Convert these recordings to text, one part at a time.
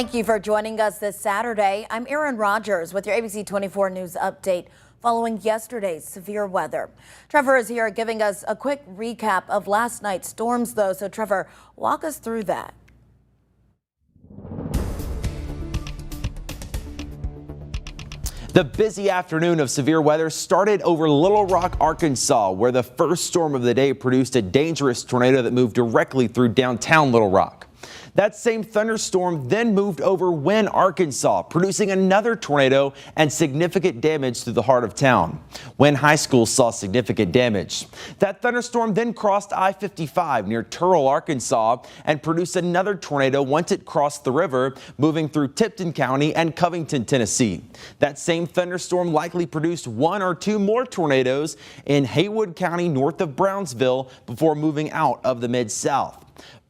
Thank you for joining us this Saturday. I'm Erin Rogers with your ABC 24 News update following yesterday's severe weather. Trevor is here giving us a quick recap of last night's storms, though. So, Trevor, walk us through that. The busy afternoon of severe weather started over Little Rock, Arkansas, where the first storm of the day produced a dangerous tornado that moved directly through downtown Little Rock. That same thunderstorm then moved over Wynne, Arkansas, producing another tornado and significant damage through the heart of town. Wynne High School saw significant damage. That thunderstorm then crossed I-55 near Turrell, Arkansas, and produced another tornado once it crossed the river, moving through Tipton County and Covington, Tennessee. That same thunderstorm likely produced one or two more tornadoes in Haywood County north of Brownsville before moving out of the Mid-South.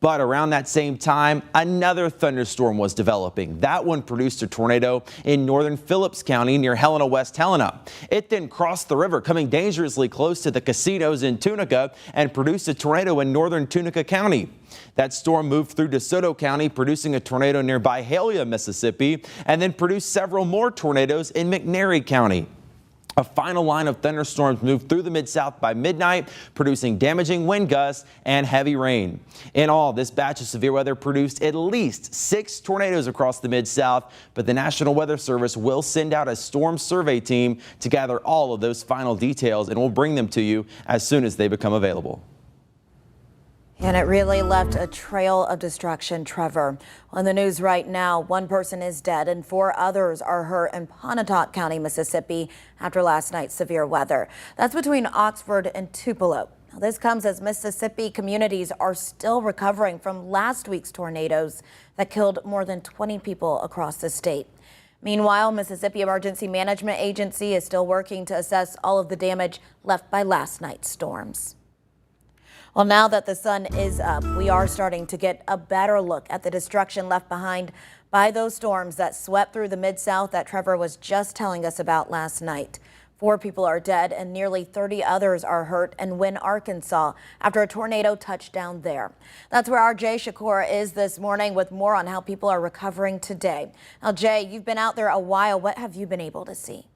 But around that same time, another thunderstorm was developing. That one produced a tornado in northern Phillips County near Helena, West Helena. It then crossed the river, coming dangerously close to the casinos in Tunica, and produced a tornado in northern Tunica County. That storm moved through DeSoto County, producing a tornado near Byhalia, Mississippi, and then produced several more tornadoes in McNairy County. A final line of thunderstorms moved through the Mid-South by midnight, producing damaging wind gusts and heavy rain. In all, this batch of severe weather produced at least 6 tornadoes across the Mid-South, but the National Weather Service will send out a storm survey team to gather all of those final details, and we'll bring them to you as soon as they become available. And it really left a trail of destruction, Trevor. On the news right now, one person is dead and 4 others are hurt in Pontotoc County, Mississippi, after last night's severe weather. That's between Oxford and Tupelo. Now, this comes as Mississippi communities are still recovering from last week's tornadoes that killed more than 20 people across the state. Meanwhile, Mississippi Emergency Management Agency is still working to assess all of the damage left by last night's storms. Well, now that the sun is up, we are starting to get a better look at the destruction left behind by those storms that swept through the Mid-South that Trevor was just telling us about last night. 4 people are dead and nearly 30 others are hurt in Wynne, Arkansas, after a tornado touched down there. That's where our Jay Shakur is this morning with more on how people are recovering today. Now, Jay, you've been out there a while. What have you been able to see?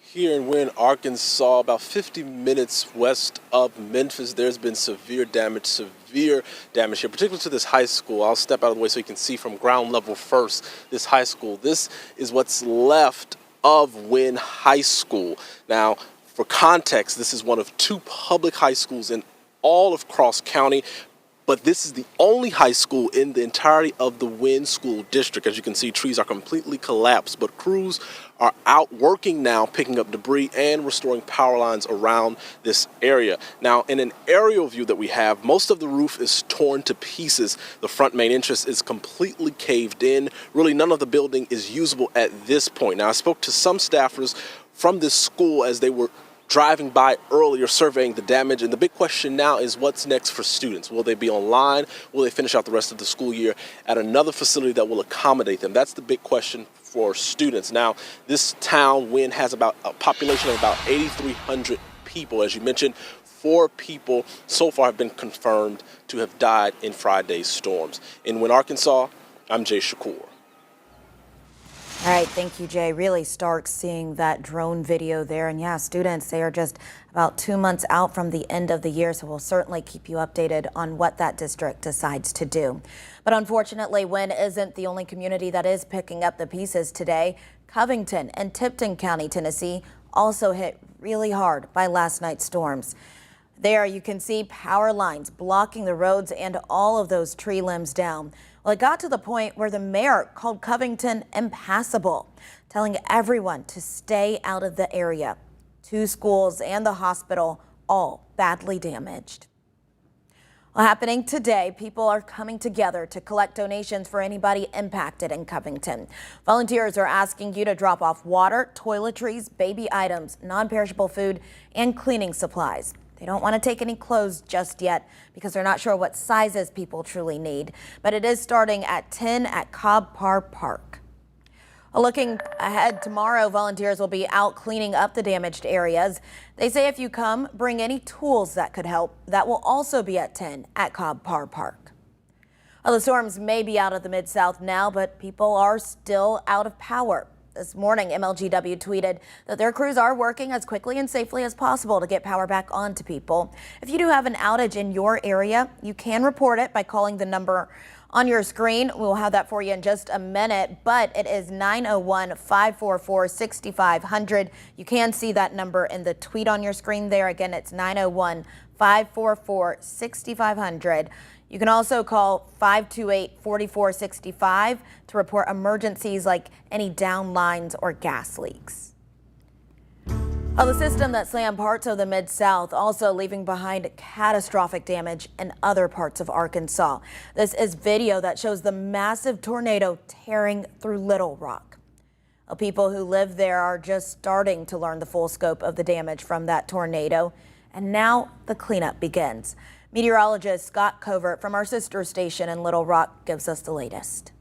Here in Wynne, Arkansas, about 50 minutes west of Memphis, there's been severe damage here, particularly to this high school. I'll step out of the way so you can see from ground level first, this high school. This is what's left of Wynne High School. Now, for context, this is one of 2 public high schools in all of Cross County, but this is the only high school in the entirety of the Wynne School District. As you can see, trees are completely collapsed, but crews are out working now, picking up debris and restoring power lines around this area. Now, in an aerial view that we have, most of the roof is torn to pieces. The front main entrance is completely caved in. Really, none of the building is usable at this point. Now, I spoke to some staffers from this school as they were driving by earlier, surveying the damage, and the big question now is what's next for students? Will they be online? Will they finish out the rest of the school year at another facility that will accommodate them? That's the big question for students. Now, this town, Wynne, has about a population of about 8,300 people. As you mentioned, 4 people so far have been confirmed to have died in Friday's storms. In Wynne, Arkansas, I'm Jay Shakur. All right, thank you, Jay. Really stark seeing that drone video there. And yeah, students, they are just about 2 months out from the end of the year, so we'll certainly keep you updated on what that district decides to do. But unfortunately, Wynne isn't the only community that is picking up the pieces today. Covington and Tipton County, Tennessee, also hit really hard by last night's storms. There you can see power lines blocking the roads and all of those tree limbs down. Well, it got to the point where the mayor called Covington impassable, telling everyone to stay out of the area. 2 schools and the hospital all badly damaged. Well, happening today, people are coming together to collect donations for anybody impacted in Covington. Volunteers are asking you to drop off water, toiletries, baby items, non-perishable food, and cleaning supplies. They don't want to take any clothes just yet because they're not sure what sizes people truly need. But it is starting at 10 at Cobb Park. Looking ahead tomorrow, volunteers will be out cleaning up the damaged areas. They say if you come, bring any tools that could help. That will also be at 10 at Cobb Park. Well, the storms may be out of the Mid-South now, but people are still out of power. This morning, MLGW tweeted that their crews are working as quickly and safely as possible to get power back on to people. If you do have an outage in your area, you can report it by calling the number on your screen. We'll have that for you in just a minute, but it is 901-544-6500. You can see that number in the tweet on your screen there. Again, it's 901-544-6500. You can also call 528-4465 to report emergencies like any down lines or gas leaks. The system that slammed parts of the Mid-South also leaving behind catastrophic damage in other parts of Arkansas. This is video that shows the massive tornado tearing through Little Rock. People who live there are just starting to learn the full scope of the damage from that tornado, and now the cleanup begins. Meteorologist Scott Covert from our sister station in Little Rock gives us the latest.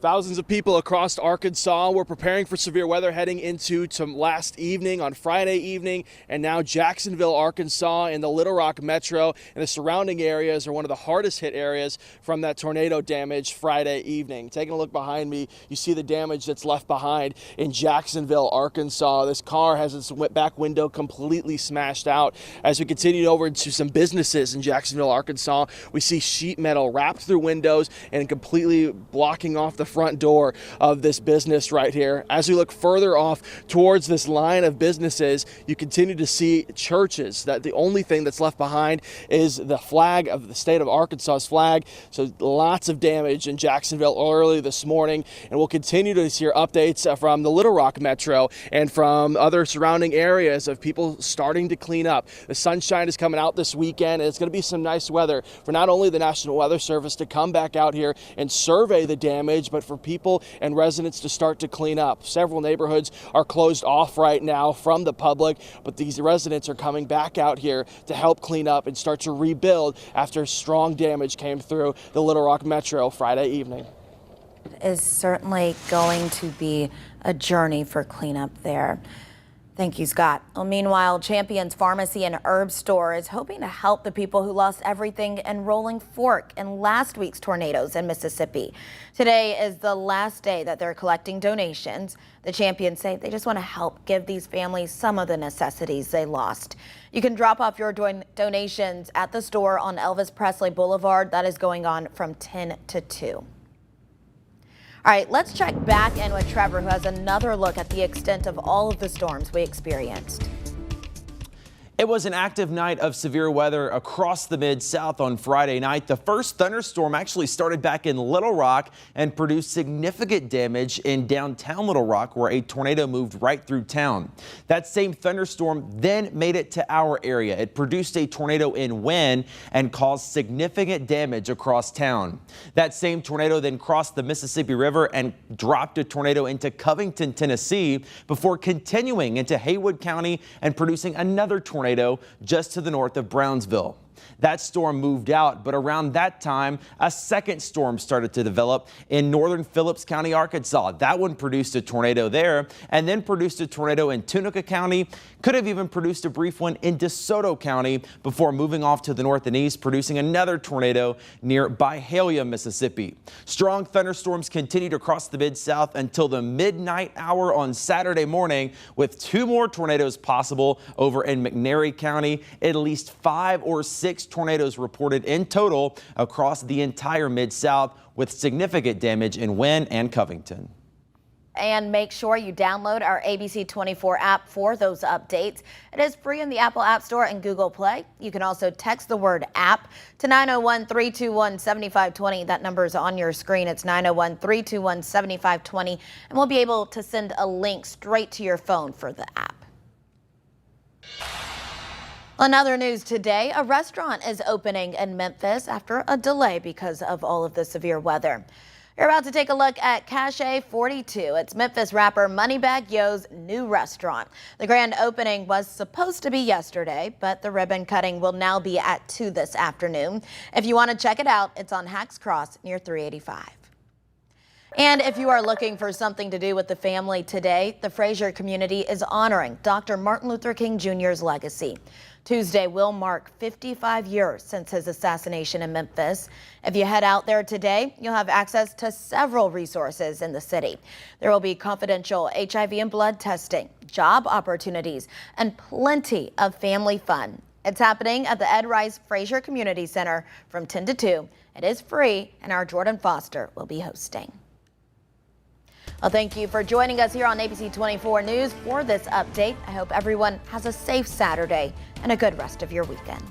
Thousands of people across Arkansas were preparing for severe weather heading into last evening on Friday evening, and now Jacksonville, Arkansas, and the Little Rock metro and the surrounding areas are one of the hardest hit areas from that tornado damage Friday evening. Taking a look behind me, you see the damage that's left behind in Jacksonville, Arkansas. This car has its back window completely smashed out. As we continue over to some businesses in Jacksonville, Arkansas, we see sheet metal wrapped through windows and completely blocking off the front door of this business right here. As we look further off towards this line of businesses, you continue to see churches. That the only thing that's left behind is the flag of the state of Arkansas's flag. So lots of damage in Jacksonville early this morning, and we'll continue to hear updates from the Little Rock metro and from other surrounding areas of people starting to clean up. The sunshine is coming out this weekend, and it's going to be some nice weather for not only the National Weather Service to come back out here and survey the damage, but for people and residents to start to clean up. Several neighborhoods are closed off right now from the public, but these residents are coming back out here to help clean up and start to rebuild after strong damage came through the Little Rock metro Friday evening. It is certainly going to be a journey for cleanup there. Thank you, Scott. Well, meanwhile, Champion's Pharmacy and Herb Store is hoping to help the people who lost everything in Rolling Fork in last week's tornadoes in Mississippi. Today is the last day that they're collecting donations. The Champions say they just want to help give these families some of the necessities they lost. You can drop off your donations at the store on Elvis Presley Boulevard. That is going on from 10 to 2. All right, let's check back in with Trevor, who has another look at the extent of all of the storms we experienced. It was an active night of severe weather across the Mid-South on Friday night. The first thunderstorm actually started back in Little Rock and produced significant damage in downtown Little Rock, where a tornado moved right through town. That same thunderstorm then made it to our area. It produced a tornado in Wynn and caused significant damage across town. That same tornado then crossed the Mississippi River and dropped a tornado into Covington, Tennessee, before continuing into Haywood County and producing another tornado just to the north of Brownsville. That storm moved out, but around that time, a second storm started to develop in northern Phillips County, Arkansas. That one produced a tornado there and then produced a tornado in Tunica County, could have even produced a brief one in DeSoto County before moving off to the north and east, producing another tornado near Byhalia, Mississippi. Strong thunderstorms continued across the Mid-South until the midnight hour on Saturday morning, with 2 more tornadoes possible over in McNairy County. At least 5 or 6 tornadoes reported in total across the entire Mid-South, with significant damage in Wynn and Covington. And make sure you download our ABC 24 app for those updates. It is free in the Apple App Store and Google Play. You can also text the word app to 901-321-7520. That number is on your screen. It's 901-321-7520. And we'll be able to send a link straight to your phone for the app. On other news today, a restaurant is opening in Memphis after a delay because of all of the severe weather. You're about to take a look at Cache 42. It's Memphis rapper Moneybag Yos' new restaurant. The grand opening was supposed to be yesterday, but the ribbon cutting will now be at 2 this afternoon. If you want to check it out, it's on Hacks Cross near 385. And if you are looking for something to do with the family today, the Fraser community is honoring Dr. Martin Luther King Jr.'s legacy. Tuesday will mark 55 years since his assassination in Memphis. If you head out there today, you'll have access to several resources in the city. There will be confidential HIV and blood testing, job opportunities, and plenty of family fun. It's happening at the Ed Rice Fraser Community Center from 10 to 2. It is free, and our Jordan Foster will be hosting. Well, thank you for joining us here on ABC 24 News for this update. I hope everyone has a safe Saturday and a good rest of your weekend.